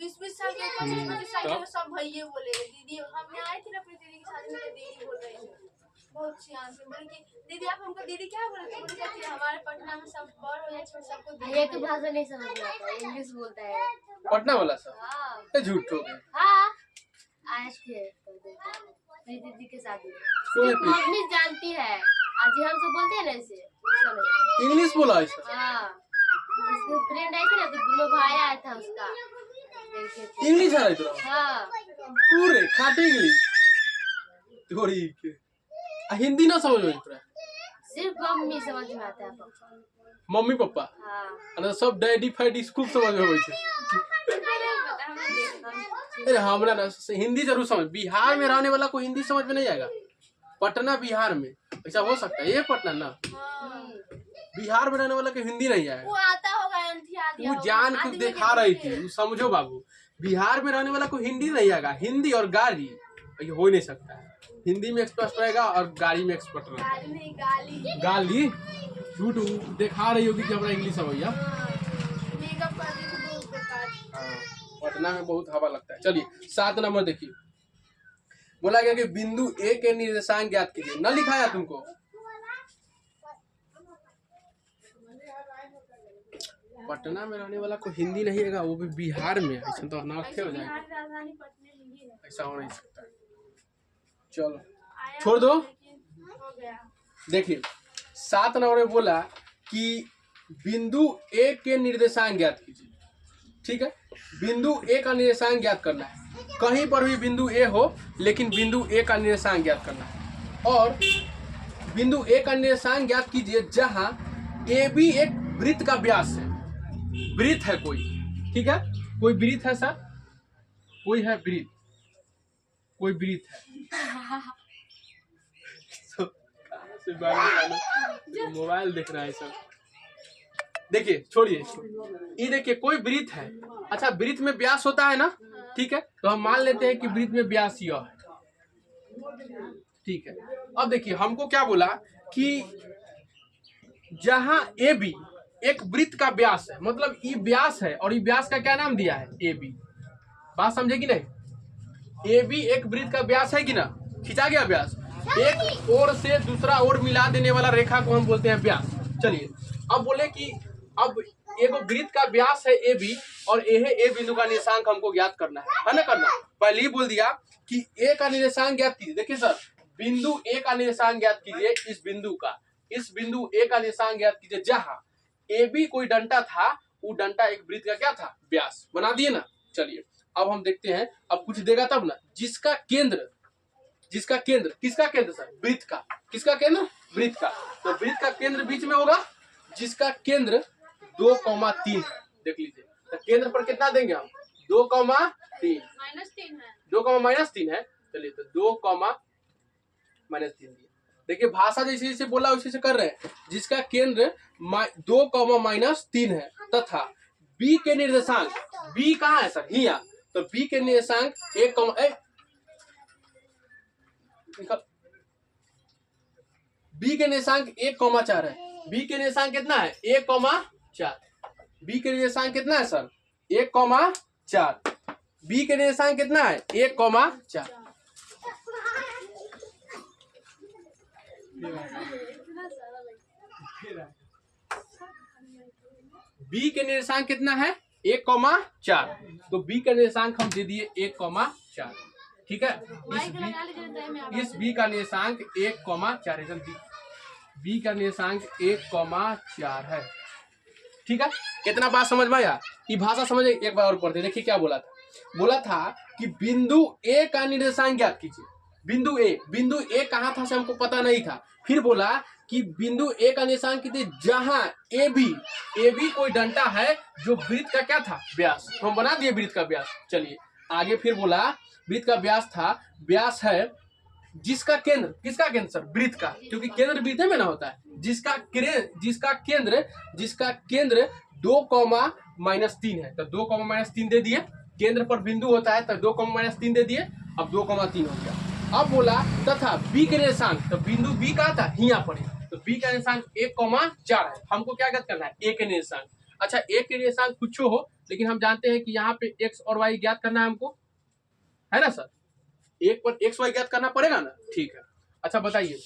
20-20 साल के 25-25 साल के सब भैया बोले दीदी। हमने आए थे ना अपनी दीदी की शादी में, दीदी बोल रही थी बहुत सियान से, बोले कि दीदी आप हमको दीदी क्या बोले थे, बोले कि हमारे पटना में सब बड़ हो जाए छोटे सबको भैया की भाषा नहीं समझ में आता, इंग्लिश बोलता है पटना वाला सब। हाँ झूठ हो गए। हाँ आए थे मेरी दीदी के साथ मम्मी जानती है, आज हम सब बोलते हैं ना ऐसे इंग्लिश बोला ऐसा। हाँ उसकी फ्रेंड आई थी ना, तो दोनों भाई आया था उसका, इंग्लिश आ रही तो हाँ पूरे खाटे इंग्लिश थोड़ी के हिंदी ना समझ में पूरा, सिर्फ मम्मी समझ में आता है, मम्मी पापा हाँ अरे सब डैडी फैडी खूब समझ में होई छे। अरे हमरा ना हिंदी जरूर समझ, बिहार में रहने वाला को हिंदी समझ में नहीं आएगा। पटना बिहार में ऐसा हो सकता है, ये पटना ना बिहार में रहने वाला को हिंदी नहीं आएगा। वो आता होगा वो जान के दिखा रही थी, समझो बाबू बिहार में रहने वाला को हिंदी नहीं आएगा। हिंदी और गाड़ी ये हो नहीं सकता है, हिंदी में एक्सपर्ट रहेगा और गाड़ी में एक्सपर्ट रहेगा। गाली झूठ दिखा रही होगी कि हमारा इंग्लिश है भैया। पटना में बहुत हवा लगता है। चलिए 7 नंबर देखिए, बोला गया कि बिंदु ए के निर्देशांक ज्ञात कीजिए। न लिखाया तुमको, पटना में रहने वाला को हिंदी नहीं आएगा, वो भी बिहार में, ऐसा तो अनर्थ हो जाएगा, ऐसा हो नहीं सकता। चलो छोड़ दो। देखिए 7 नंबर में बोला कि बिंदु ए के निर्देशांक ज्ञात कीजिए। ठीक है, बिंदु ए का निर्देशांक ज्ञात करना है। कहीं पर भी बिंदु ए हो लेकिन बिंदु ए का निर्देशांक ज्ञात करना है। और बिंदु ए का निर्देशांक ज्ञात कीजिए जहां ए बी एक वृत्त का व्यास है। वृत्त है कोई, ठीक है, कोई वृत्त है सर, कोई है वृत्त, कोई वृत्त है। मोबाइल देख रहा है सर। देखिए छोड़िए, ये देखिए कोई वृत्त है। अच्छा वृत्त में व्यास होता है ना, ठीक है, तो हम मान लेते हैं कि वृत्त में व्यास यह है। ठीक है, अब देखिए हमको क्या बोला कि जहां ए बी एक वृत्त का व्यास है, मतलब ये व्यास है और ये व्यास का क्या नाम दिया है, ए बी। बात समझेगी नहीं, ए बी एक वृत्त का व्यास है कि ना, खींचा गया व्यास, एक ओर से दूसरा ओर मिला देने वाला रेखा को हम बोलते हैं व्यास। चलिए अब बोले कि अब एगो वृत्त का व्यास है ए बी और ए बिंदु का निर्देशांक हमको ज्ञात करना है ना, करना। पहले ही बोल दिया कि ए का निर्देशांक ज्ञात कीजिए। देखिए सर, बिंदु ए का निर्देशांक ज्ञात कीजिए, इस बिंदु का, इस बिंदु ए का निर्देशांक ज्ञात कीजिए जहां ए बी कोई डंटा था, वो डंटा एक वृत्त का क्या था, व्यास। बना दिए ना। चलिए अब हम देखते हैं, अब कुछ देगा तब ना। जिसका केंद्र, जिसका केंद्र, किसका केंद्र सर, वृत्त का, किसका केंद्र, वृत्त का, तो वृत्त का केंद्र बीच में होगा, जिसका केंद्र 2,3 है। देख लीजिए तो केंद्र पर कितना देंगे हम, 2,3, -3 है। चलिए तो 2,-3 दिए। देखिए भाषा जैसे जैसे बोला उसी से कर रहे हैं। जिसका केंद्र 2,-3 है तथा बी के निर्देशांक, बी कहाँ है सर, हिया, तो बी के निर्देशांक 1, बी के निर्देशांक 1,4 है। बी के निर्देशांक कितना है, 1,4। बी के निर्देशांक कितना है सर, 1,4। बी के निर्देशांक कितना है, 1,4। बी के निर्देशांक कितना है, 1,4। तो बी का निर्देशांक हम दे दिए 1,4। ठीक है, इस बी का निर्देशांक 1,4 है। जल्दी, बी का निर्देशांक 1,4 है। ठीक है, कितना बात समझ में आया, ये भाषा समझ। एक बार और पढ़ते, देखिए क्या बोला था। बोला था कि बिंदु ए का निर्देशांक ज्ञात कीजिए। बिंदु ए, बिंदु ए कहाँ था से हमको पता नहीं था। फिर बोला कि बिंदु ए का निर्देशांक कीजिए जहां ए बी कोई डंटा है जो वृत्त का क्या था, व्यास। तो हम बना दिए वृत्त का व्यास। चलिए आगे फिर बोला वृत्त का व्यास था, व्यास है जिसका केंद्र, किसका केंद्र सर, वृत्त का, क्योंकि केंद्र वृत्त में ना होता है। जिसका केंद्र 2,-3 है, तो 2,-3 दे दिए। केंद्र पर बिंदु होता है तो 2,-3 दे दिए। अब 2,3 हो गया। अब बोला तथा बी के निर्देशांक, तो बिंदु बी का था, हिया पर है, तो बी का निर्देशांक 1,4 है। हमको क्या ज्ञात करना है, ए के निर्देशांक। अच्छा ए के निर्देशांक कुछ हो, लेकिन हम जानते हैं कि यहाँ पे एक्स और वाई ज्ञात करना है हमको, है ना सर? एक पर एक्स वाई ज्ञात करना पड़ेगा ना, ठीक है। अच्छा बताइए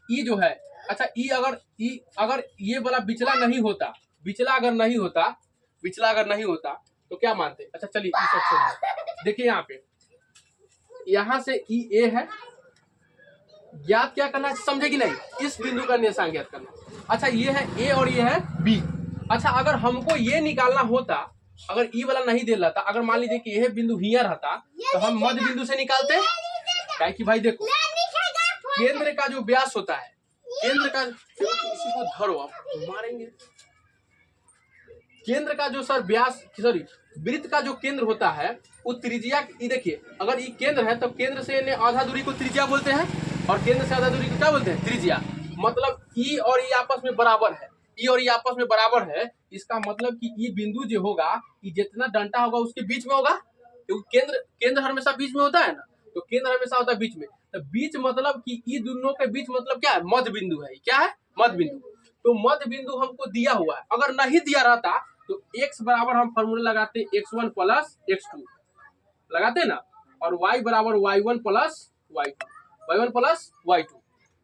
ई जो है, अच्छा ई अगर ये वाला बिचला नहीं होता, बिचला अगर नहीं होता तो क्या मानते? अच्छा चलिए ई सब छोड़िए, देखिए यहाँ पे, यहाँ से ई ए है, ज्ञात क्या करना है समझे कि नहीं? इस बिंदु का निर्देशांक ज्ञात करना। अच्छा ये है ए और ये है बी। अच्छा अगर हमको ये निकालना होता, अगर ई वाला नहीं दे रहा था, अगर मान लीजिए कि यह बिंदु हियर रहता तो हम मध्य बिंदु से निकालते, क्या कि भाई देखो केंद्र का जो व्यास होता है, केंद्र का, किसी को धरो आप मारेंगे, केंद्र का जो सर व्यास, सॉरी वृत्त का जो केंद्र होता है वो त्रिज्या, ये देखिए अगर ये केंद्र है तो केंद्र से आधा दूरी को त्रिज्या बोलते हैं और केंद्र से आधा दूरी को क्या बोलते हैं? त्रिज्या। मतलब ई और ई आपस में बराबर है, ई और ई आपस में बराबर है, इसका मतलब कि ये बिंदु जो होगा ये जितना डंटा होगा उसके बीच में होगा, क्योंकि केंद्र हमेशा बीच में होता है ना, तो केंद्र हमेशा होता है बीच में, तो बीच मतलब कि ये दोनों के बीच मतलब क्या है? मध्य बिंदु है। क्या है? मध्य बिंदु। तो मध्य बिंदु हमको दिया हुआ है, अगर नहीं दिया रहता तो x बराबर हम फॉर्मूला लगाते x1 प्लस x2 लगाते ना, और y बराबर y1 plus y2, y1 plus y2,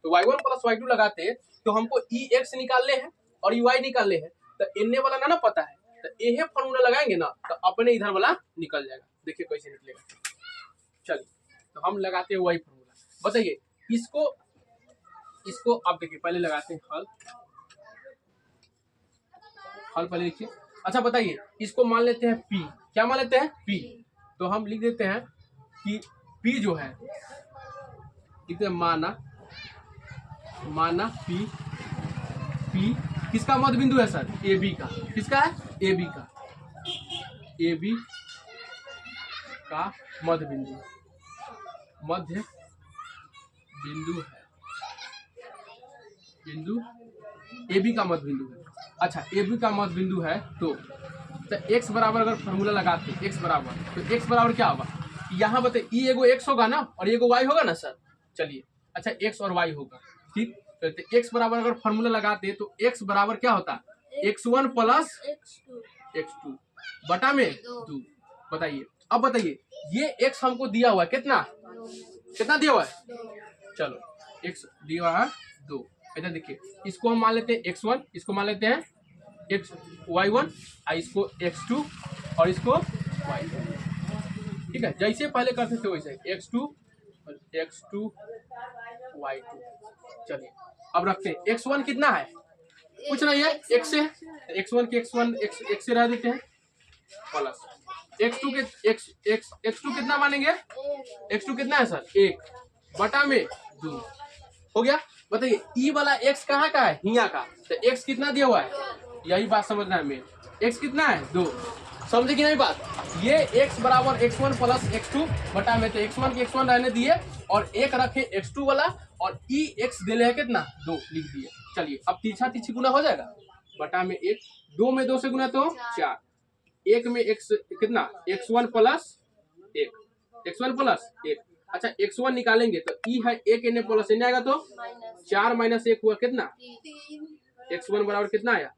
तो y1 प्लस y2 लगाते तो हमको ex निकालने हैं और ey निकालने हैं, तो इन्ने वाला ना पता है, तो यह फॉर्मूला लगाएंगे ना तो अपने इधर वाला निकल जाएगा। देखिए कैसे निकलेगा, चलिए तो हम लगाते हैं वही फॉर्मूला। बताइए इसको आप देखिए, पहले लगाते हैं हल पहले लिखिए। अच्छा बताइए इसको मान लेते हैं P, क्या मान लेते हैं? P। तो हम लिख देते हैं कि P जो है, लिखते हैं माना P किसका मध्य बिंदु है सर? AB का। किसका है? AB का। AB का मध्य बिंदु है, बिंदु AB का मध्य बिंदु है। अच्छा AB का मध्य बिंदु है तो x बराबर अगर फॉर्मूला लगाते x बराबर, तो x बराबर क्या होगा? यहाँ बताइए ई एगो x होगा ना और एगो y होगा ना सर। चलिए अच्छा x और y होगा, ठीक। तो x बराबर अगर फॉर्मूला लगाते तो x बराबर क्या होता? x1 प्लस x2 बटा में 2। बताइए अब बताइए ये x हमको दिया हुआ है कितना दिया हुआ है? चलो x दिया हुआ है 2। इधर देखिए इसको हम मान लेते हैं x1, इसको मान लेते हैं y1, इसको x2 और इसको y2, ठीक है। जैसे पहले करते थे वैसे x2 y2। चलिए अब रखते हैं x1 कितना है? कुछ नहीं है, x से x1 के x से रह देते हैं प्लस x2 के x2 कितना मानेंगे? x2 कितना है सर? 1 बटा में 2 हो गया। बताइए ई वाला x कहाँ का है? हिया का। तो x कितना दिया हुआ है? यही बात समझना है मेन। x कितना है? 2। समझे कि नहीं बात? ये x बराबर x1 प्लस x2 बटा में, तो x1 के x1 रहने दिए और एक रखे x2 वाला और ई x दे ले कितना? 2 लिख दिए। चलिए अब तीछा तीछी गुना हो जाएगा, बटा में 1, 2 में 2 से गुना तो 4, 1 में x कितना? x1 plus 1। अच्छा x1 निकालेंगे तो ई है 1 n प्लस n आएगा, तो 4 माइनस 1 हुआ कितना? x1 बराबर कितना आया?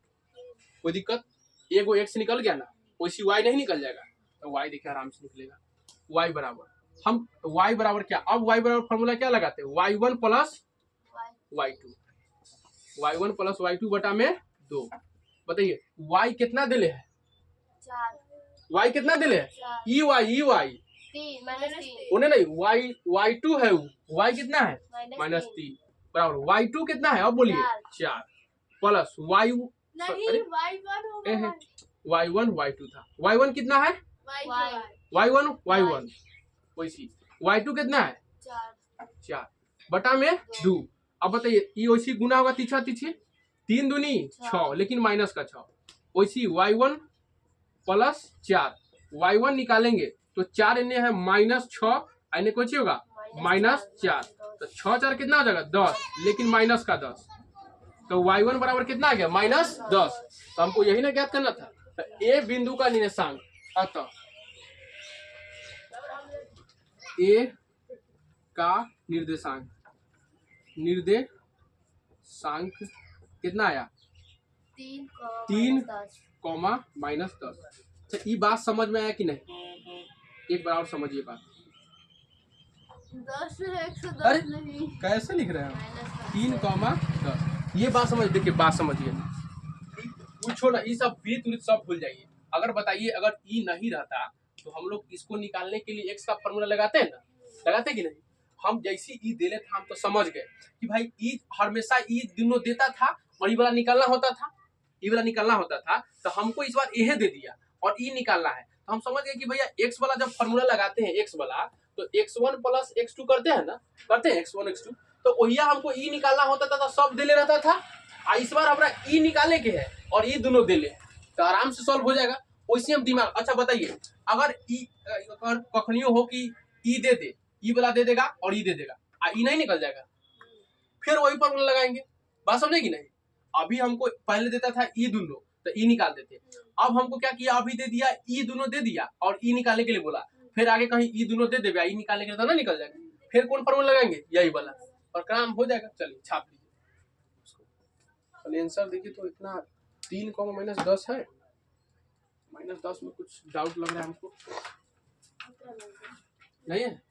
कोई दिक्कत? एगो x निकल गया ना, वैसी y नहीं निकल जाएगा, तो y देखिए आराम से निकलेगा। y बराबर हम y बराबर क्या? अब y बराबर फॉर्मूला क्या लगाते हैं? y1 प्लस y2 बटा में 2। बताइए y कितना दिले है? 4। y कितना दिले है? ई वाई 3 उन्हें नहीं, y2 है, y कितना है? -3 बराबर y2 कितना है? अब बोलिए 4 प्लस y नहीं y1 होगा, y1 y2 था, y1 कितना है? y1 वैसी y2 कितना है? 4 बटा में 2। अब बताइए ये वैसी गुना होगा तीछा तीछी, 3 दूनी 6 लेकिन माइनस का 6, वैसी y1 प्लस 4, y1 निकालेंगे तो 4 इन्हें है -6, इन्हें कुछ होगा -4, तो 6 4 कितना हो जाएगा? 10, लेकिन माइनस का 10, तो y1 बराबर कितना आ गया? -10। तो हमको यही ना ज्ञात करना था। तो ए बिंदु का निर्देशांक, अतः ए का निर्देशांक कितना आया? 3 कॉमा -10। अच्छा ये बात समझ में आया कि नहीं? एक बार और समझिए बात। 10 है 110 अरे नहीं। कैसे लिख रहे हैं 3 कॉमा 10? ये बात समझ, देखिए बात समझिए, पूछो ना, ये सब बीत उत सब भूल जाइए। अगर बताइए अगर ई नहीं रहता तो हम लोग इसको निकालने के लिए एक्स का फॉर्मूला लगाते हैं ना, लगाते कि नहीं? हम जैसे ई दे रहे थे हम तो समझ गए कि भाई ई हमेशा ई दोनों देता था और ई वाला निकालना होता था, ई वाला निकालना होता था, तो हमको इस बार यह दे दिया और ई निकालना है, तो हम समझ गए कि भैया एक्स वाला जब फॉर्मूला लगाते हैं एक्स वाला तो x1 प्लस x2 करते हैं ना, करते हैं x1 x2, तो वही हमको ई निकालना होता था तो सब दे ले रहता था। इस बार हमारा ई निकालने के है और ई दोनों दे ले तो आराम से सॉल्व हो जाएगा। वैसे हम दिमाग, अच्छा बताइए अगर ई अगर कखनियों हो कि ई दे दे, ई वाला दे देगा और ई दे देगा, ई नहीं निकल जाएगा, फिर वही फॉर्मूला लगाएंगे। बात समझे कि नहीं? अभी हमको पहले देता था ई दोनों तो ई निकाल देते, अब हमको क्या किया, अभी दे दिया ई दोनों दे दिया और ई निकालने के लिए बोला, फिर आगे कहीं ई दोनों दे देगा, ई निकालने के लिए तो ना निकल जाएगा, फिर कौन फॉर्मूला लगाएंगे, यही वाला, और काम हो जाएगा। चलिए छाप लीजिए आंसर। देखिए तो इतना 3 कॉमा -10 है, -10 में कुछ डाउट लग रहा है हमको, नहीं है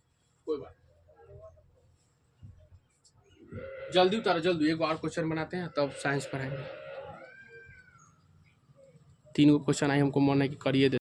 कोई बात, जल्दी उतारो जल्दी, एक और क्वेश्चन बनाते हैं तब साइंस पढ़ाएंगे। 3 क्वेश्चन आई हमको मन है कि करिए दे।